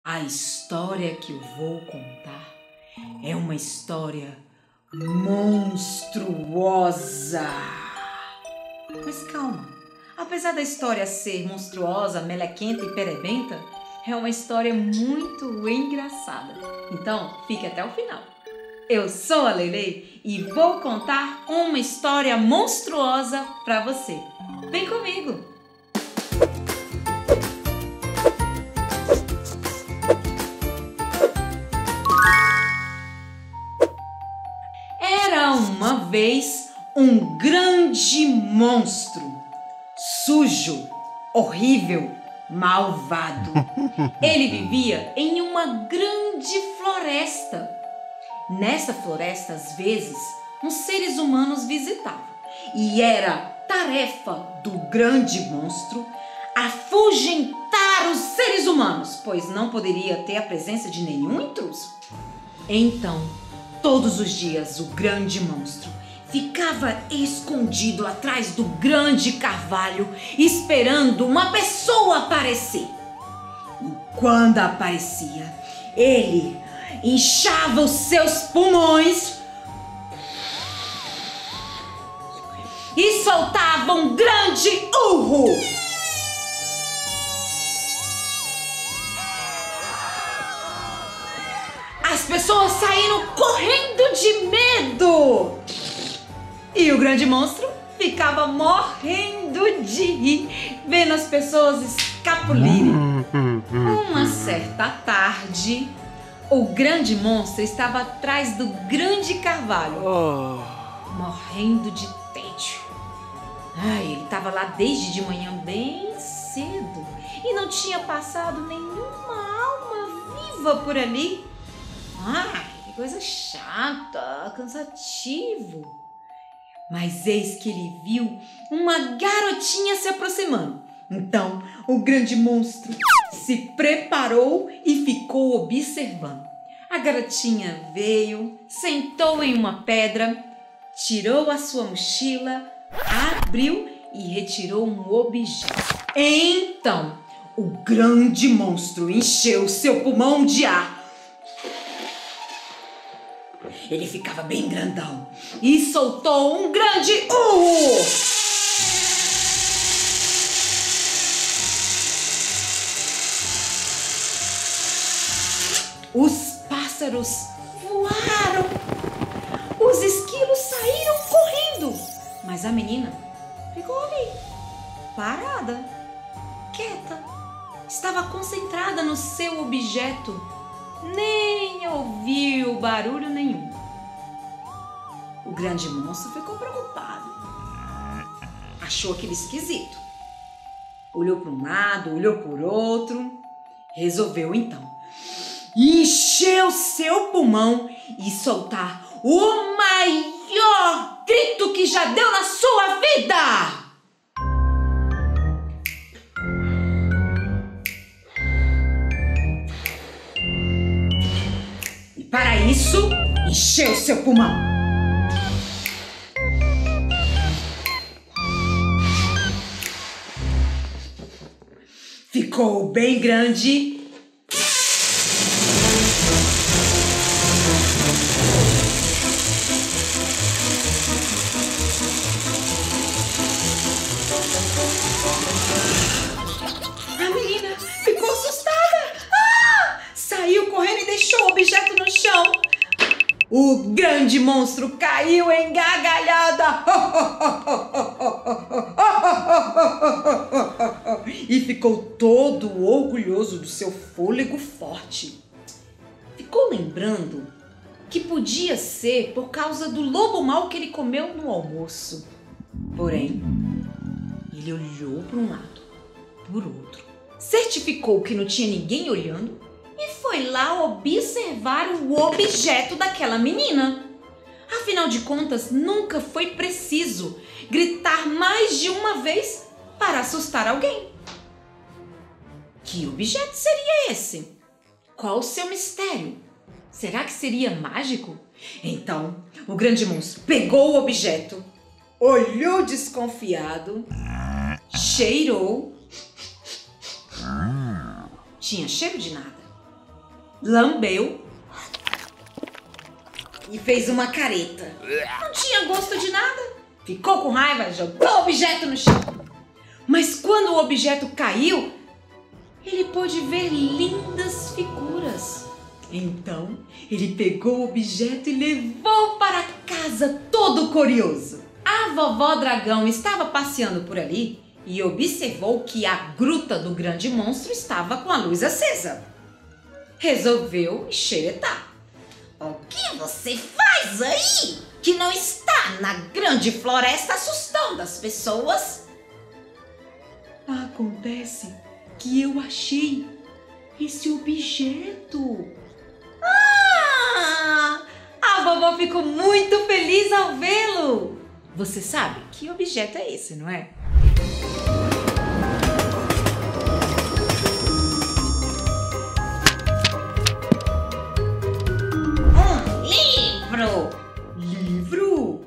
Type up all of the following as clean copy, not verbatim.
A história que eu vou contar é uma história monstruosa. Mas calma, apesar da história ser monstruosa, melequenta e perebenta, é uma história muito engraçada. Então, fique até o final. Eu sou a Leilei e vou contar uma história monstruosa para você. Vem comigo! Era uma vez um grande monstro, sujo, horrível, malvado. Ele vivia em uma grande floresta. Nessa floresta, às vezes, uns seres humanos visitavam. E era tarefa do grande monstro afugentar os seres humanos, pois não poderia ter a presença de nenhum intruso. Então, todos os dias, o grande monstro ficava escondido atrás do grande carvalho, esperando uma pessoa aparecer. E quando aparecia, ele inchava os seus pulmões e soltava um grande urro. As pessoas saíram correndo de medo. E o grande monstro ficava morrendo de rir, vendo as pessoas escapulirem. Uma certa tarde, o grande monstro estava atrás do grande carvalho, morrendo de tédio. Ele estava lá desde de manhã bem cedo e não tinha passado nenhuma alma viva por ali. Que coisa chata, cansativo. Mas eis que ele viu uma garotinha se aproximando. Então, o grande monstro se preparou e ficou observando. A garotinha veio, sentou em uma pedra, tirou a sua mochila, abriu e retirou um objeto. Então, o grande monstro encheu seu pulmão de ar. Ele ficava bem grandão e soltou um grande urro. Os pássaros voaram, os esquilos saíram correndo, mas a menina ficou ali, parada, quieta, estava concentrada no seu objeto, nem ouviu barulho nenhum. O grande monstro ficou preocupado, achou aquilo esquisito, olhou para um lado, olhou por outro, resolveu então encher o seu pulmão e soltar o maior grito que já deu na sua vida. E para isso, encheu o seu pulmão. Ficou bem grande. A menina ficou assustada. Saiu correndo e deixou o objeto no chão. O grande monstro caiu em gargalhada e ficou todo orgulhoso do seu fôlego forte. Ficou lembrando que podia ser por causa do lobo mau que ele comeu no almoço. Porém, ele olhou para um lado, por outro, certificou que não tinha ninguém olhando e foi lá observar o objeto daquela menina. Afinal de contas, nunca foi preciso gritar mais de uma vez para assustar alguém. Que objeto seria esse? Qual o seu mistério? Será que seria mágico? Então, o grande monstro pegou o objeto, olhou desconfiado, cheirou. Tinha cheiro de nada. lambeu e fez uma careta. Não tinha gosto de nada. Ficou com raiva, jogou o objeto no chão. Mas quando o objeto caiu, ele pôde ver lindas figuras. Então, ele pegou o objeto e levou para casa todo curioso. A vovó dragão estava passeando por ali e observou que a gruta do grande monstro estava com a luz acesa. Resolveu xeretar. O que você faz aí que não está na grande floresta assustando as pessoas? Acontece que eu achei esse objeto. A vovó ficou muito feliz ao vê-lo. Você sabe que objeto é esse, não é? Um livro! Livro?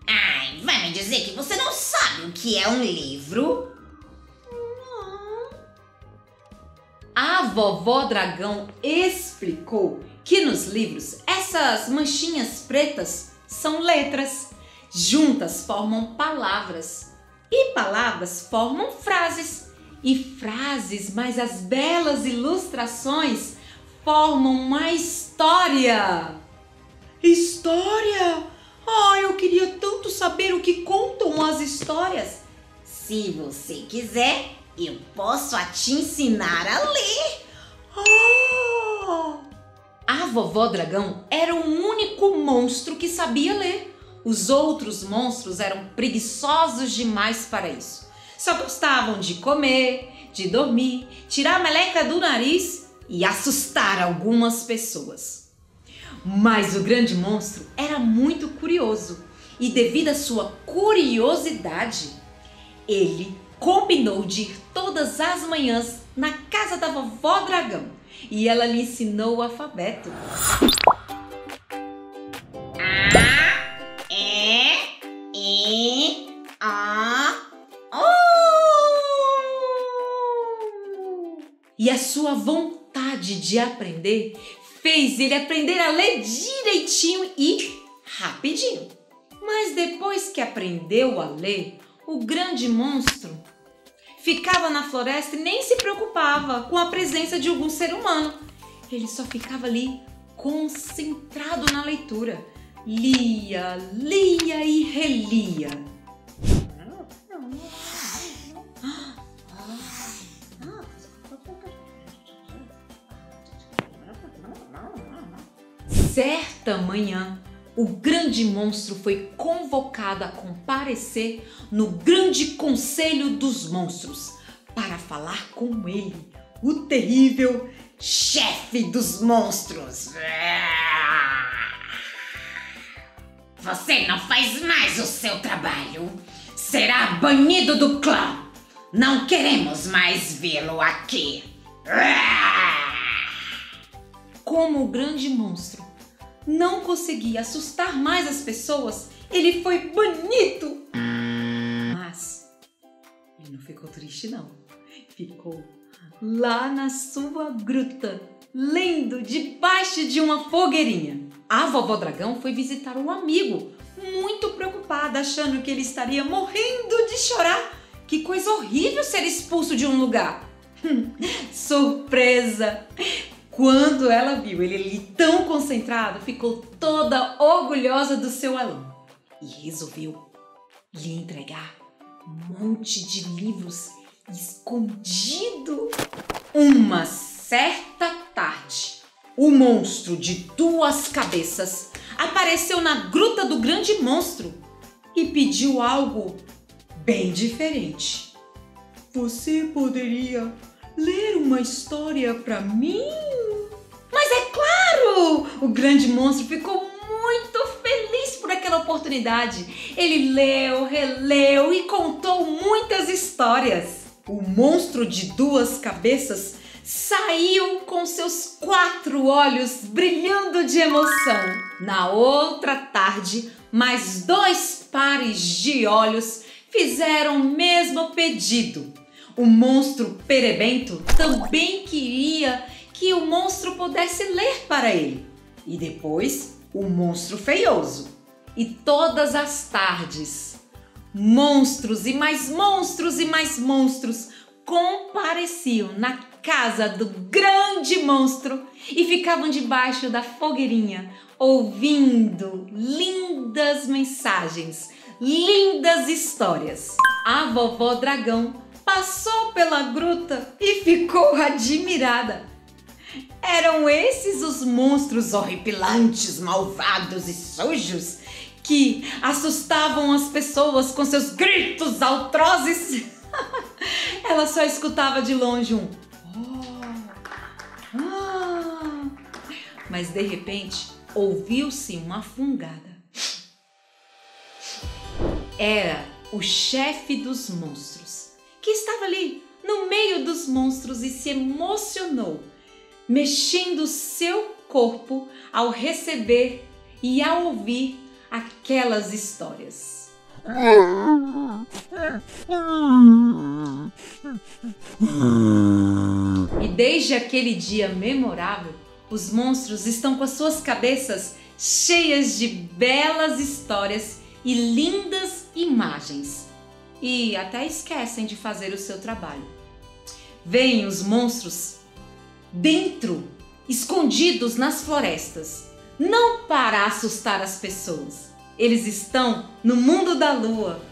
Ai, vai me dizer que você não sabe o que é um livro? A vovó dragão explicou que nos livros essas manchinhas pretas são letras. Juntas formam palavras. E palavras formam frases. E frases mais as belas ilustrações formam uma história. História? Eu queria tanto saber o que contam as histórias. Se você quiser, eu posso te ensinar a ler. A vovó dragão era o único monstro que sabia ler. Os outros monstros eram preguiçosos demais para isso. Só gostavam de comer, de dormir, tirar a meleca do nariz e assustar algumas pessoas. Mas o grande monstro era muito curioso e, devido à sua curiosidade, ele combinou de ir todas as manhãs na casa da vovó dragão e ela lhe ensinou o alfabeto. E a sua vontade de aprender fez ele aprender a ler direitinho e rapidinho. Mas depois que aprendeu a ler, o grande monstro ficava na floresta e nem se preocupava com a presença de algum ser humano. Ele só ficava ali concentrado na leitura. Lia, lia e relia. Certa manhã, o grande monstro foi convocado a comparecer no Grande Conselho dos Monstros para falar com ele, o terrível chefe dos monstros. Você não faz mais o seu trabalho. Será banido do clã. Não queremos mais vê-lo aqui. Como o grande monstro não conseguia assustar mais as pessoas, ele foi banido. Mas ele não ficou triste, não. Ficou lá na sua gruta, lendo debaixo de uma fogueirinha. A vovó dragão foi visitar um amigo, muito preocupada, achando que ele estaria morrendo de chorar. Que coisa horrível ser expulso de um lugar. Surpresa! Quando ela viu ele ali tão concentrado, ficou toda orgulhosa do seu aluno e resolveu lhe entregar um monte de livros escondido. Uma certa tarde, o monstro de 2 cabeças apareceu na gruta do grande monstro e pediu algo bem diferente. Você poderia ler uma história para mim? Mas é claro! O grande monstro ficou muito feliz por aquela oportunidade. Ele leu, releu e contou muitas histórias. O monstro de 2 cabeças saiu com seus 4 olhos brilhando de emoção. Na outra tarde, mais 2 pares de olhos fizeram o mesmo pedido. O monstro perebento também queria que o monstro pudesse ler para ele. E depois, o monstro feioso. E todas as tardes, monstros e mais monstros e mais monstros compareciam na casa do grande monstro e ficavam debaixo da fogueirinha, ouvindo lindas mensagens, lindas histórias. A vovó dragão passou pela gruta e ficou admirada. Eram esses os monstros horripilantes, malvados e sujos que assustavam as pessoas com seus gritos atrozes? Ela só escutava de longe um mas de repente ouviu-se uma fungada. Era o chefe dos monstros, que estava ali no meio dos monstros e se emocionou, mexendo seu corpo ao receber e ao ouvir aquelas histórias. E desde aquele dia memorável, os monstros estão com as suas cabeças cheias de belas histórias e lindas imagens. E até esquecem de fazer o seu trabalho. Vêm os monstros dentro, escondidos nas florestas, não para assustar as pessoas. Eles estão no mundo da lua,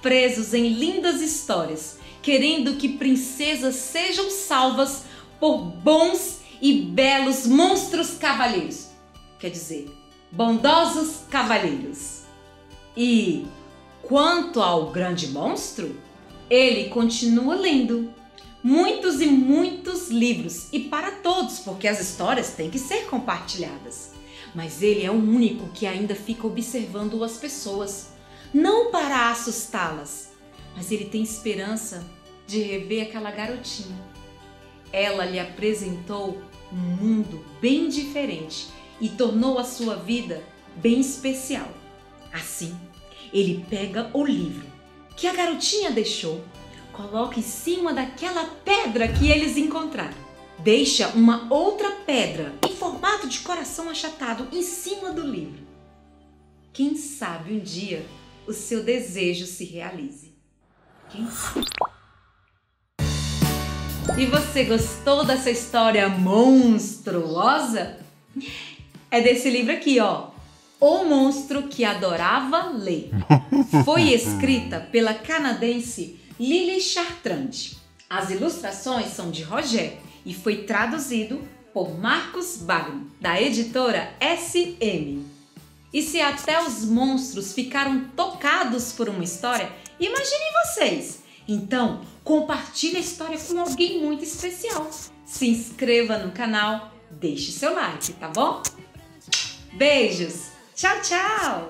presos em lindas histórias, querendo que princesas sejam salvas por bons e belos monstros cavalheiros. Quer dizer, bondosos cavalheiros. E quanto ao grande monstro, ele continua lendo muitos e muitos livros, e para todos, porque as histórias têm que ser compartilhadas. Mas ele é o único que ainda fica observando as pessoas, não para assustá-las, mas ele tem esperança de rever aquela garotinha. Ela lhe apresentou um mundo bem diferente e tornou a sua vida bem especial. Assim, ele pega o livro que a garotinha deixou, coloca em cima daquela pedra que eles encontraram. Deixa uma outra pedra em formato de coração achatado em cima do livro. Quem sabe um dia o seu desejo se realize. Quem sabe? E você gostou dessa história monstruosa? É desse livro aqui, ó. O Monstro que Adorava Ler. Foi escrita pela canadense Lily Chartrand. As ilustrações são de Roger e foi traduzido por Marcos Bagno, da editora SM. E se até os monstros ficaram tocados por uma história, imaginem vocês! Então, compartilhe a história com alguém muito especial. Se inscreva no canal, deixe seu like, tá bom? Beijos! Tchau, tchau!